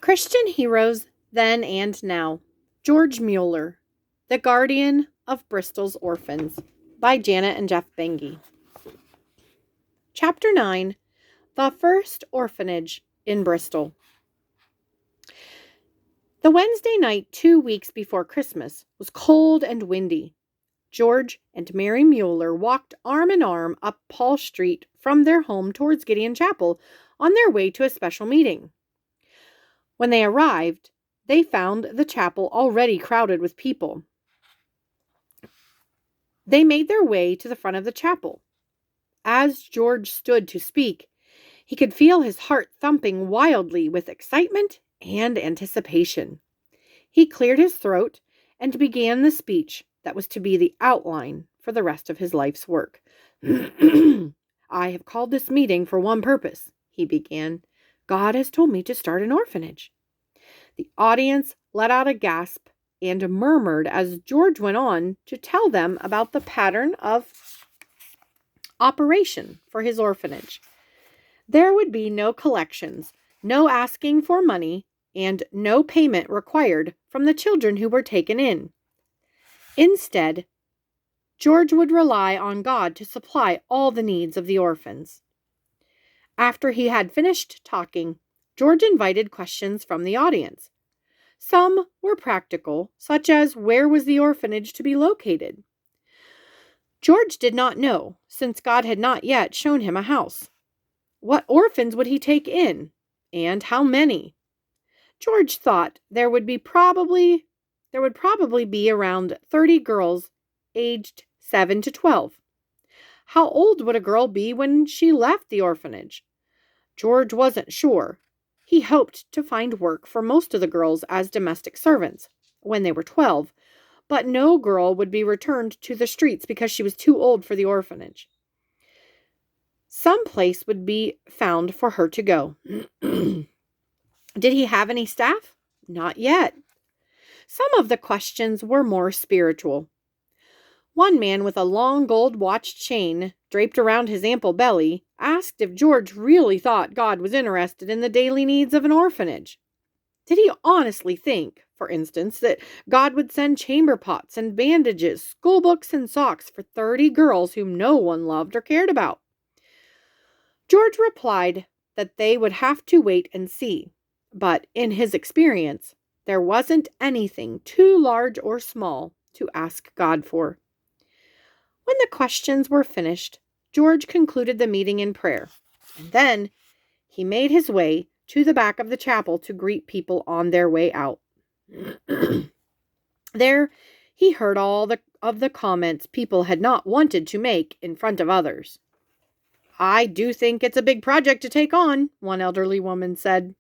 Christian Heroes Then and Now. George Muller, The Guardian of Bristol's Orphans, by Janet and Geoff Benge. Chapter 9. The First Orphanage in Bristol. The Wednesday night 2 weeks before Christmas was cold and windy. George and Mary Muller walked arm in arm up Paul Street from their home towards Gideon Chapel on their way to a special meeting. When they arrived, they found the chapel already crowded with people. They made their way to the front of the chapel. As George stood to speak, he could feel his heart thumping wildly with excitement and anticipation. He cleared his throat and began the speech that was to be the outline for the rest of his life's work. I have called this meeting for one purpose, he began. God has told me to start an orphanage. The audience let out a gasp and murmured as George went on to tell them about the pattern of operation for his orphanage. There would be no collections, no asking for money, and no payment required from the children who were taken in. Instead, George would rely on God to supply all the needs of the orphans. After he had finished talking, George invited questions from the audience. Some were practical, such as where was the orphanage to be located? George did not know, since God had not yet shown him a house. What orphans would he take in, and how many? George thought there would probably be around 30 girls aged 7 to 12. How old would a girl be when she left the orphanage? George wasn't sure. He hoped to find work for most of the girls as domestic servants when they were 12, but no girl would be returned to the streets because she was too old for the orphanage. Some place would be found for her to go. Did he have any staff? Not yet. Some of the questions were more spiritual. One man with a long gold watch chain draped around his ample belly asked if George really thought God was interested in the daily needs of an orphanage. Did he honestly think, for instance, that God would send chamber pots and bandages, school books and socks for 30 girls whom no one loved or cared about? George replied that they would have to wait and see, but in his experience, there wasn't anything too large or small to ask God for. When the questions were finished, George concluded the meeting in prayer, and then he made his way to the back of the chapel to greet people on their way out. There, he heard all of the comments people had not wanted to make in front of others. I do think it's a big project to take on, one elderly woman said.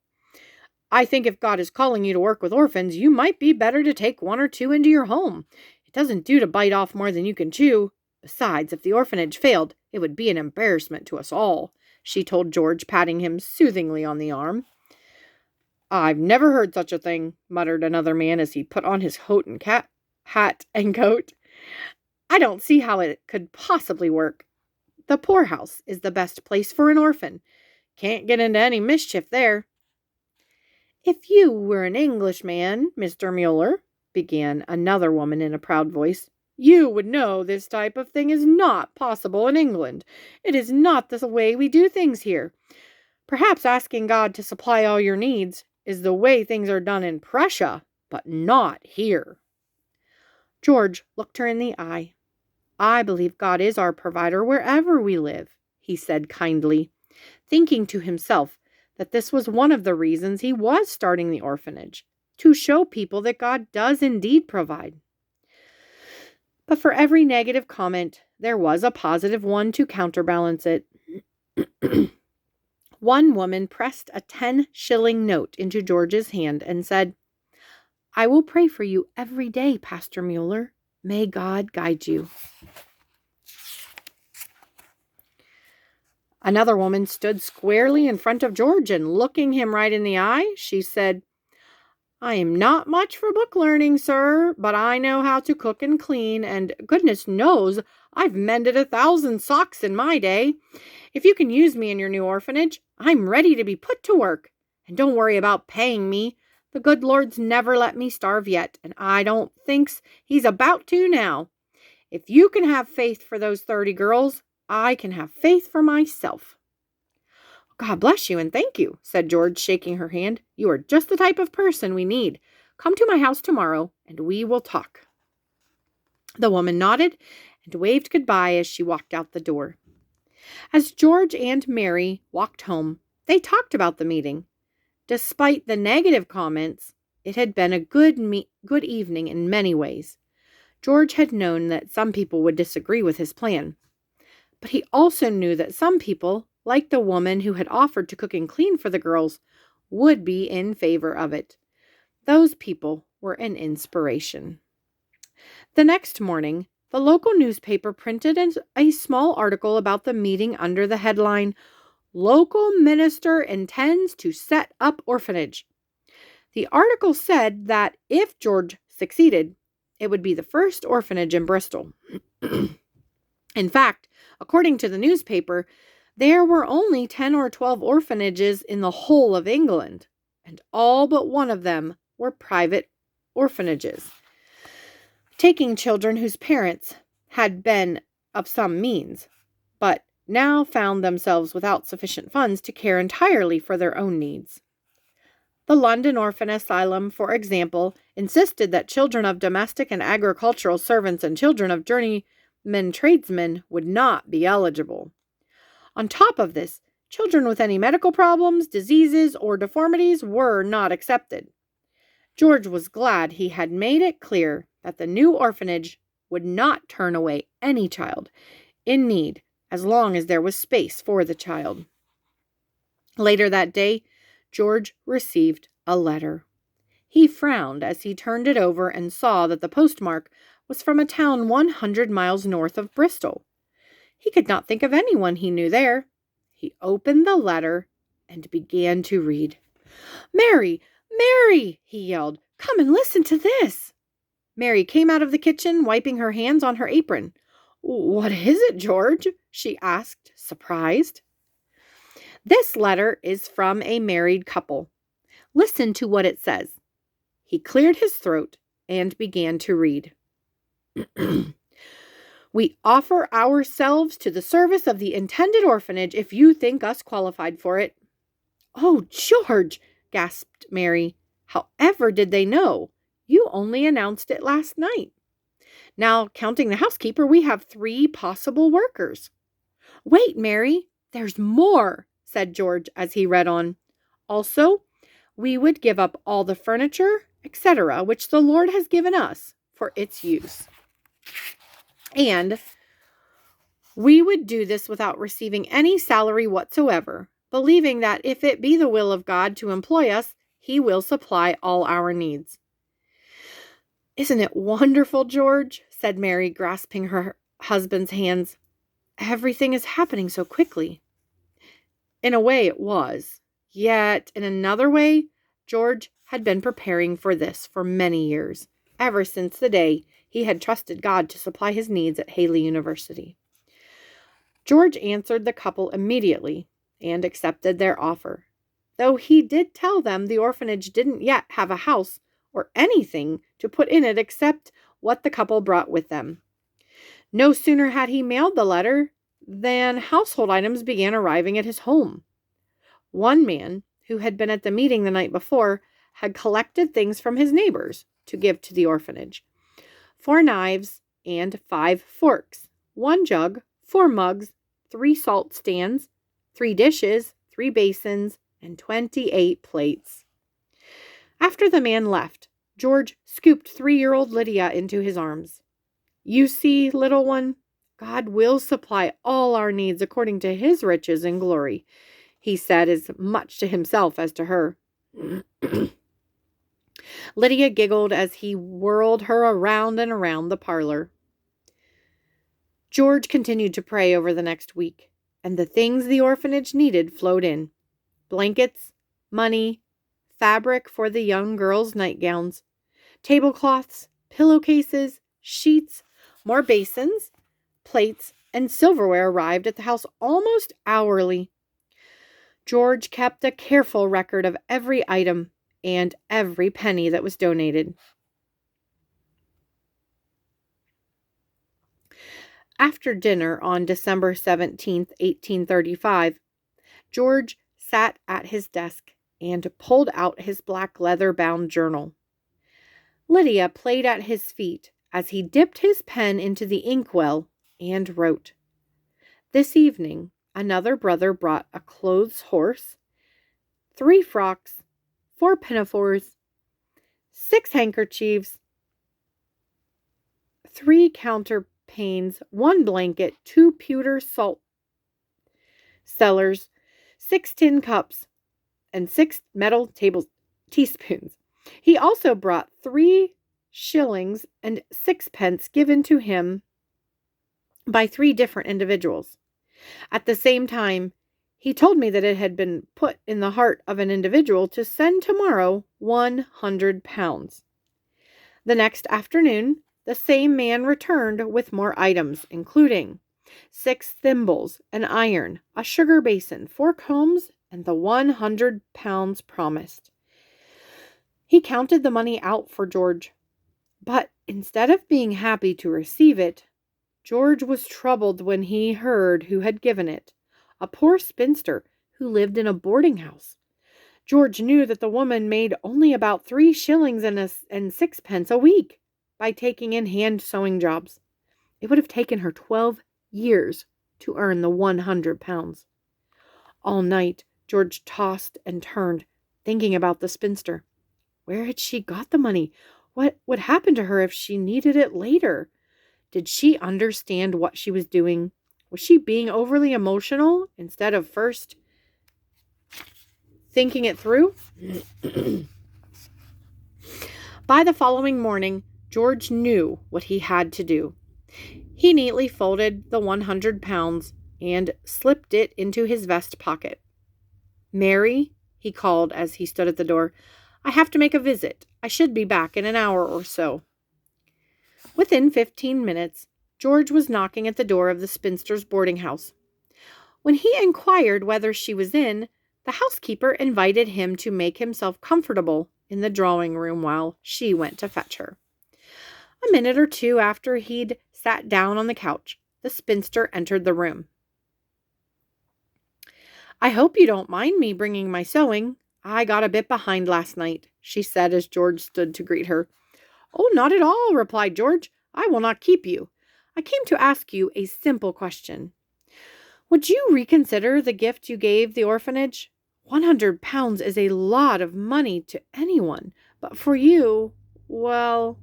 I think if God is calling you to work with orphans, you might be better to take one or two into your home. It doesn't do to bite off more than you can chew. Besides, if the orphanage failed, it would be an embarrassment to us all, she told George, patting him soothingly on the arm. I've never heard such a thing, muttered another man as he put on his hat and coat. I don't see how it could possibly work. The poorhouse is the best place for an orphan. Can't get into any mischief there. If you were an Englishman, Mr. Muller, began another woman in a proud voice, you would know this type of thing is not possible in England. It is not the way we do things here. Perhaps asking God to supply all your needs is the way things are done in Prussia, but not here. George looked her in the eye. I believe God is our provider wherever we live, he said kindly, thinking to himself that this was one of the reasons he was starting the orphanage, to show people that God does indeed provide. But for every negative comment, there was a positive one to counterbalance it. One woman pressed a 10-shilling note into George's hand and said, I will pray for you every day, Pastor Muller. May God guide you. Another woman stood squarely in front of George and looking him right in the eye, she said, I am not much for book learning, sir, but I know how to cook and clean, and goodness knows I've mended 1,000 socks in my day. If you can use me in your new orphanage, I'm ready to be put to work. And don't worry about paying me. The good Lord's never let me starve yet, and I don't thinks he's about to now. If you can have faith for those 30 girls, I can have faith for myself." "God bless you and thank you," said George, shaking her hand. "You are just the type of person we need. Come to my house tomorrow, and we will talk." The woman nodded and waved goodbye as she walked out the door. As George and Mary walked home, they talked about the meeting. Despite the negative comments, it had been a good evening in many ways. George had known that some people would disagree with his plan. But he also knew that some people, like the woman who had offered to cook and clean for the girls, would be in favor of it. Those people were an inspiration. The next morning, the local newspaper printed a small article about the meeting under the headline, "Local Minister Intends to Set Up Orphanage." The article said that if George succeeded, it would be the first orphanage in Bristol. In fact, according to the newspaper, there were only 10 or 12 orphanages in the whole of England, and all but one of them were private orphanages, taking children whose parents had been of some means, but now found themselves without sufficient funds to care entirely for their own needs. The London Orphan Asylum, for example, insisted that children of domestic and agricultural servants and children of journeymen tradesmen would not be eligible. On top of this, children with any medical problems, diseases, or deformities were not accepted. George was glad he had made it clear that the new orphanage would not turn away any child in need as long as there was space for the child. Later that day, George received a letter. He frowned as he turned it over and saw that the postmark was from a town 100 miles north of Bristol. He could not think of anyone he knew there. He opened the letter and began to read. "Mary! Mary!" he yelled. "Come and listen to this." Mary came out of the kitchen, wiping her hands on her apron. "What is it, George?" she asked, surprised. "This letter is from a married couple. Listen to what it says." He cleared his throat and began to read. "We offer ourselves to the service of the intended orphanage if you think us qualified for it." "Oh, George," gasped Mary. "However did they know? You only announced it last night. Now, counting the housekeeper, we have 3 possible workers." "Wait, Mary, there's more," said George as he read on. "Also, we would give up all the furniture, etc., which the Lord has given us for its use. And we would do this without receiving any salary whatsoever, believing that if it be the will of God to employ us, He will supply all our needs." "Isn't it wonderful, George?" said Mary, grasping her husband's hands. "Everything is happening so quickly." In a way it was. Yet, in another way, George had been preparing for this for many years, ever since the day he had trusted God to supply his needs at Haley University. George answered the couple immediately and accepted their offer, though he did tell them the orphanage didn't yet have a house or anything to put in it except what the couple brought with them. No sooner had he mailed the letter than household items began arriving at his home. One man, who had been at the meeting the night before, had collected things from his neighbors to give to the orphanage. 4 knives and 5 forks, 1 jug, 4 mugs, 3 salt stands, 3 dishes, 3 basins, and 28 plates. After the man left, George scooped 3-year-old Lydia into his arms. "You see, little one, God will supply all our needs according to His riches and glory," he said as much to himself as to her. Lydia giggled as he whirled her around and around the parlor. George continued to pray over the next week, and the things the orphanage needed flowed in. Blankets, money, fabric for the young girls' nightgowns, tablecloths, pillowcases, sheets, more basins, plates, and silverware arrived at the house almost hourly. George kept a careful record of every item and every penny that was donated. After dinner on December 17th, 1835, George sat at his desk and pulled out his black leather-bound journal. Lydia played at his feet as he dipped his pen into the inkwell and wrote. This evening, another brother brought a clothes horse, 3 frocks, 4 pinafores, 6 handkerchiefs, 3 counterpanes, 1 blanket, 2 pewter salt cellars, 6 tin cups, and 6 metal teaspoons. He also brought 3 shillings and 6 pence given to him by 3 different individuals. At the same time, he told me that it had been put in the heart of an individual to send tomorrow 100 pounds. The next afternoon, the same man returned with more items, including 6 thimbles, an iron, a sugar basin, 4 combs, and the 100 pounds promised. He counted the money out for George, but instead of being happy to receive it, George was troubled when he heard who had given it, a poor spinster who lived in a boarding house. George knew that the woman made only about 3 shillings and 6 pence a week by taking in hand sewing jobs. It would have taken her 12 years to earn the 100 pounds. All night, George tossed and turned, thinking about the spinster. Where had she got the money? What would happen to her if she needed it later? Did she understand what she was doing? Was she being overly emotional instead of first thinking it through? By the following morning, George knew what he had to do. He neatly folded the 100 pounds and slipped it into his vest pocket. Mary, he called as he stood at the door, I have to make a visit. I should be back in an hour or so. Within 15 minutes, George was knocking at the door of the spinster's boarding house. When he inquired whether she was in, the housekeeper invited him to make himself comfortable in the drawing room while she went to fetch her. A minute or two after he'd sat down on the couch, the spinster entered the room. I hope you don't mind me bringing my sewing. I got a bit behind last night, she said as George stood to greet her. Oh, not at all, replied George. I will not keep you. I came to ask you a simple question. Would you reconsider the gift you gave the orphanage? 100 pounds is a lot of money to anyone, but for you, well,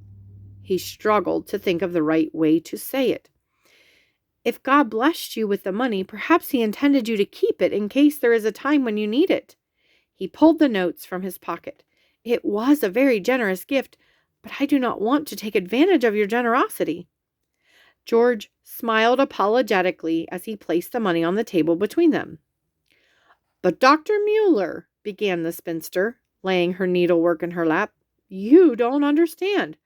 he struggled to think of the right way to say it. If God blessed you with the money, perhaps he intended you to keep it in case there is a time when you need it. He pulled the notes from his pocket. It was a very generous gift, but I do not want to take advantage of your generosity. George smiled apologetically as he placed the money on the table between them. But Dr. Muller, began the spinster, laying her needlework in her lap, you don't understand.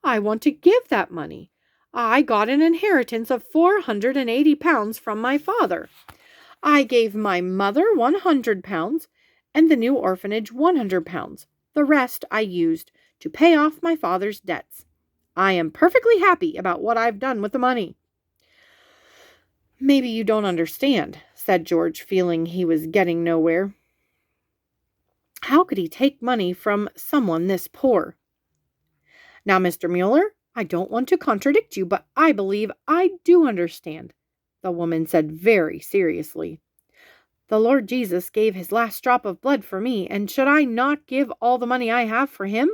I want to give that money. I got an inheritance of 480 pounds from my father. I gave my mother 100 pounds and the new orphanage 100 pounds. The rest I used to pay off my father's debts. I am perfectly happy about what I've done with the money. Maybe you don't understand, said George, feeling he was getting nowhere. How could he take money from someone this poor? Now, Mr. Muller, I don't want to contradict you, but I believe I do understand, the woman said very seriously. The Lord Jesus gave his last drop of blood for me, and should I not give all the money I have for him?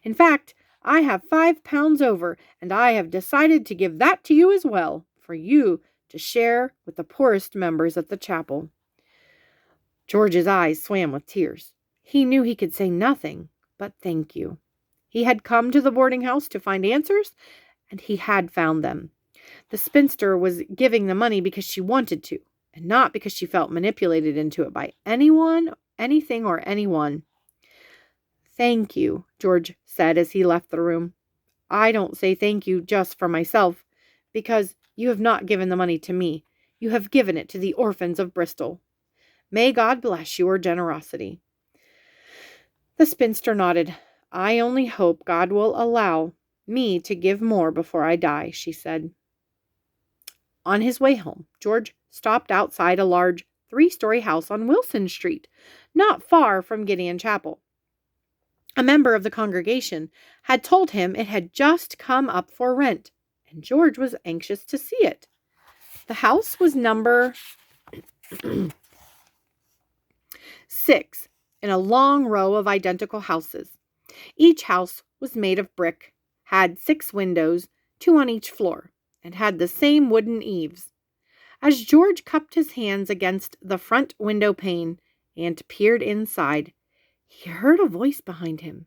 In fact, I have 5 pounds over, and I have decided to give that to you as well, for you to share with the poorest members of the chapel. George's eyes swam with tears. He knew he could say nothing but thank you. He had come to the boarding house to find answers, and he had found them. The spinster was giving the money because she wanted to, and not because she felt manipulated into it by anyone, anything, or anyone. Thank you, George said as he left the room. I don't say thank you just for myself, because you have not given the money to me. You have given it to the orphans of Bristol. May God bless your generosity." The spinster nodded. "I only hope God will allow me to give more before I die," she said. On his way home, George stopped outside a large 3-story house on Wilson Street, not far from Gideon Chapel. A member of the congregation had told him it had just come up for rent, and George was anxious to see it. The house was number 6 in a long row of identical houses. Each house was made of brick, had 6 windows, 2 on each floor, and had the same wooden eaves. As George cupped his hands against the front window pane and peered inside, he heard a voice behind him.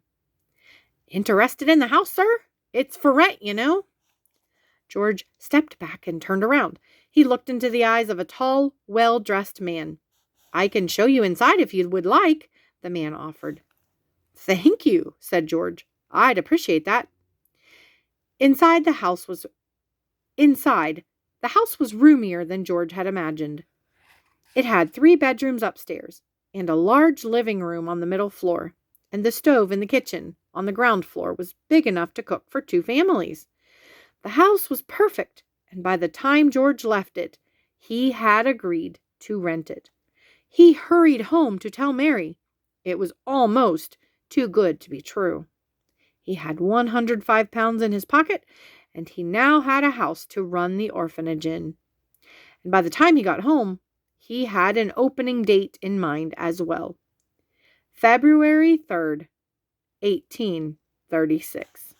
"Interested in the house, sir? It's for rent, you know." George stepped back and turned around. He looked into the eyes of a tall, well-dressed man. "I can show you inside if you would like," the man offered. "Thank you," said George. "I'd appreciate that." Inside, the house was roomier than George had imagined. It had 3 bedrooms upstairs and a large living room on the middle floor, and the stove in the kitchen on the ground floor was big enough to cook for 2 families. The house was perfect, and by the time George left it, he had agreed to rent it. He hurried home to tell Mary. It was almost too good to be true. He had £105 in his pocket, and he now had a house to run the orphanage in. And by the time he got home, he had an opening date in mind as well. February 3rd, 1836.